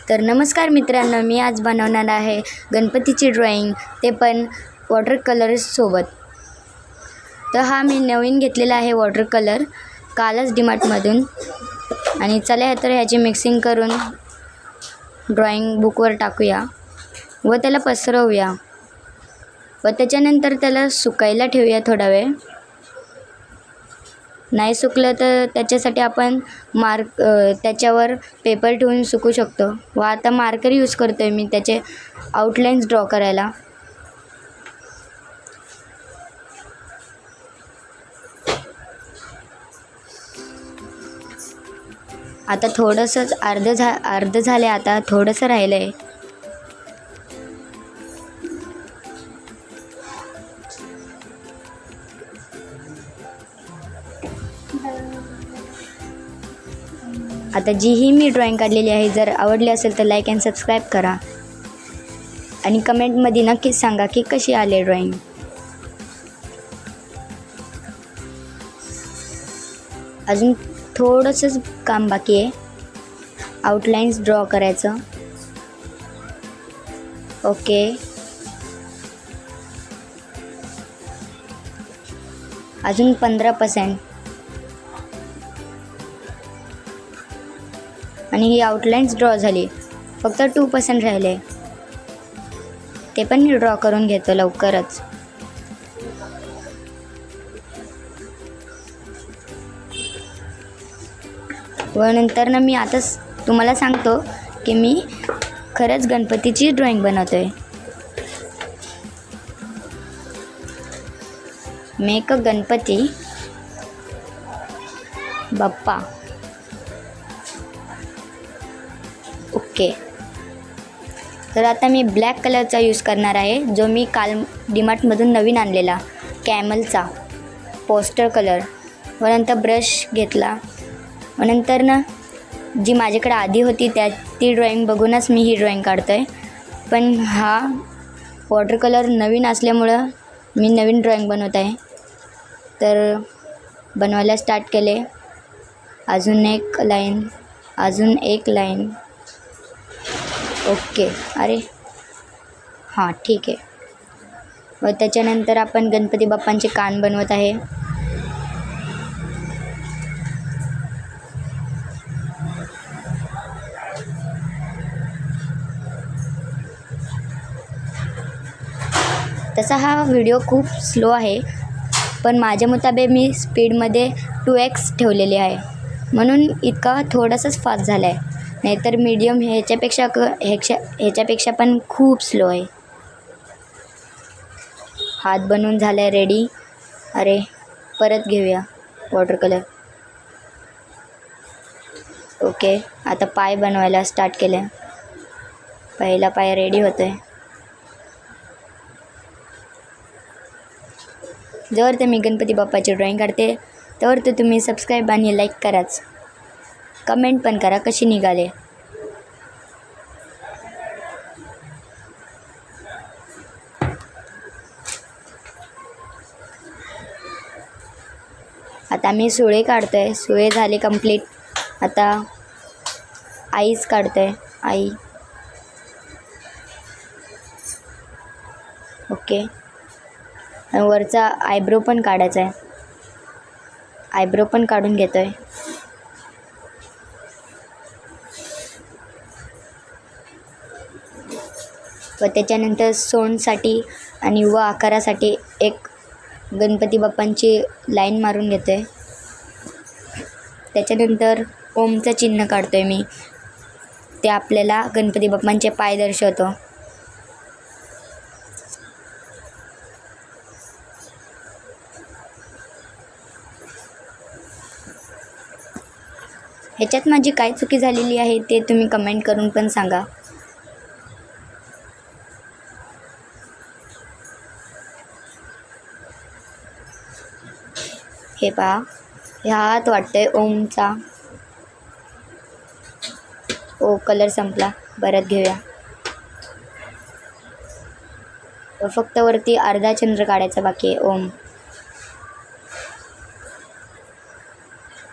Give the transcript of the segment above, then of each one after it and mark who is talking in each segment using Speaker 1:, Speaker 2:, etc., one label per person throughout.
Speaker 1: तर नमस्कार मित्रांनो, मी आज बनवणार आहे गणपतीची ड्रॉइंग, ते पण वॉटर कलर्ससोबत. तर हा मी नवीन घेतलेला आहे वॉटर कलर कालच डीमार्टमधून. आणि चला तर ह्याची मिक्सिंग करून ड्रॉइंग बुकवर टाकूया व त्याला पसरवूया व त्याच्यानंतर त्याला सुकायला ठेवूया थोडा वेळ. नाही सुकलं तर त्याच्यासाठी आपण त्याच्यावर पेपर ठेवून सुकू शकतो. व आता मार्कर यूज करतो आहे मी त्याचे आउटलाईन्स ड्रॉ करायला. आता थोडंसंच अर्ध झाले, आता थोडंसं राहिलं आहे. आता जीही मी ड्रॉइंग काढलेली आहे, जर आवडली असेल तर लाईक अँड सबस्क्राईब करा आणि कमेंटमध्ये नक्कीच सांगा की कशी आली ड्रॉइंग. अजून थोडंसंच काम बाकी आहे, आउटलाईन्स ड्रॉ करायचं. ओके, अजून 15% आणि ही आउटलाईन्स ड्रॉ झाली. फक्त 2% राहिले, ते पण मी ड्रॉ करून घेतो लवकरच. व नंतर मी आताच तुम्हाला सांगतो की मी खरंच गणपतीची ड्रॉइंग बनवतो आहे. Make a Ganpati Bappa. Okay, तर आता मी ब्लॅक कलरचा यूज करणार आहे, जो मी काल डीमार्टमधून नवीन आणलेला कॅमलचा पोस्टर कलर. व नंतर ब्रश घेतला व नंतर जी माझ्याकडे आधी होती ती ड्रॉइंग बघूनच मी ही ड्रॉइंग काढतो आहे. पण हा वॉटर कलर नवीन असल्यामुळं मी नवीन ड्रॉइंग बनवत आहे. तर बनवायला स्टार्ट केले. अजून एक लाईन, अजून एक लाईन. ओके, अरे हां ठीक आहे. व त्याच्यानंतर आपण गणपती बाप्पांचे कान बनवत आहे. तसा हा व्हिडिओ खूप स्लो आहे, पण माझ्या मुताबिक मी स्पीडमध्ये 2x ठेवलेली आहे, म्हणून इतका थोडासाच फास्ट झाला आहे. नाहीतर मीडियम ह्याच्यापेक्षा पण खूप स्लो आहे. हात बनवून झाला आहे रेडी. अरे परत घेऊया वॉटर कलर. ओके, आता पाय बनवायला स्टार्ट केलं. पहिला पाय रेडी होतो आहे. जर तर मी गणपती बाप्पाची ड्रॉइंग काढते तर तुम्ही सबस्क्राईब आणि लाईक कराच. कमेंट पण करा कशी निघाले. आता मी सुळे काढतो आहे. सुळे झाले कंप्लीट. आता आईज काढतो आहे. आई. ओके, वरचा आयब्रो पण काढायचा आहे. आयब्रो पण काढून घेतो आहे. व त्याच्यानंतर सोंडसाठी आणि व आकारासाठी एक गणपती बाप्पांची लाईन मारून घेतो आहे. त्याच्यानंतर ओमचं चिन्ह काढतो आहे मी. ते आपल्याला गणपती बाप्पांचे पाय दर्शवतो. ह्याच्यात माझी काय चुकी झालेली आहे ते तुम्ही कमेंट करून पण सांगा. हे पहा, ह्या हात वाटतंय ओमचा. ओ कलर संपला, परत घेऊया. फक्त वरती अर्धा चंद्र काढायचा बाकी आहे. ओम.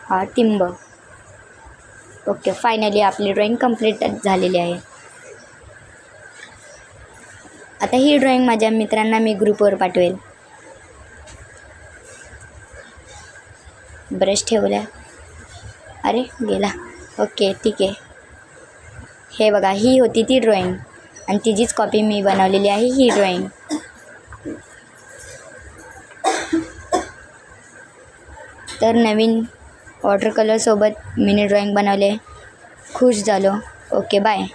Speaker 1: हा टिंब. ओके, फायनली आपली ड्रॉईंग कंप्लीट झालेली आहे. आता ही ड्रॉईंग माझ्या मित्रांना मी ग्रुपवर पाठवेल. ब्रश ठेवला, अरे गेला. ओके ठीक आहे. हे बघा, ही होती ती ड्रॉईंग आणि तिचीच कॉपी मी बनवलेली आहे ही ड्रॉईंग. तर नवीन वॉटर कलरसोबत मिनी ड्रॉईंग बनवले. खुश झालो. Okay bye.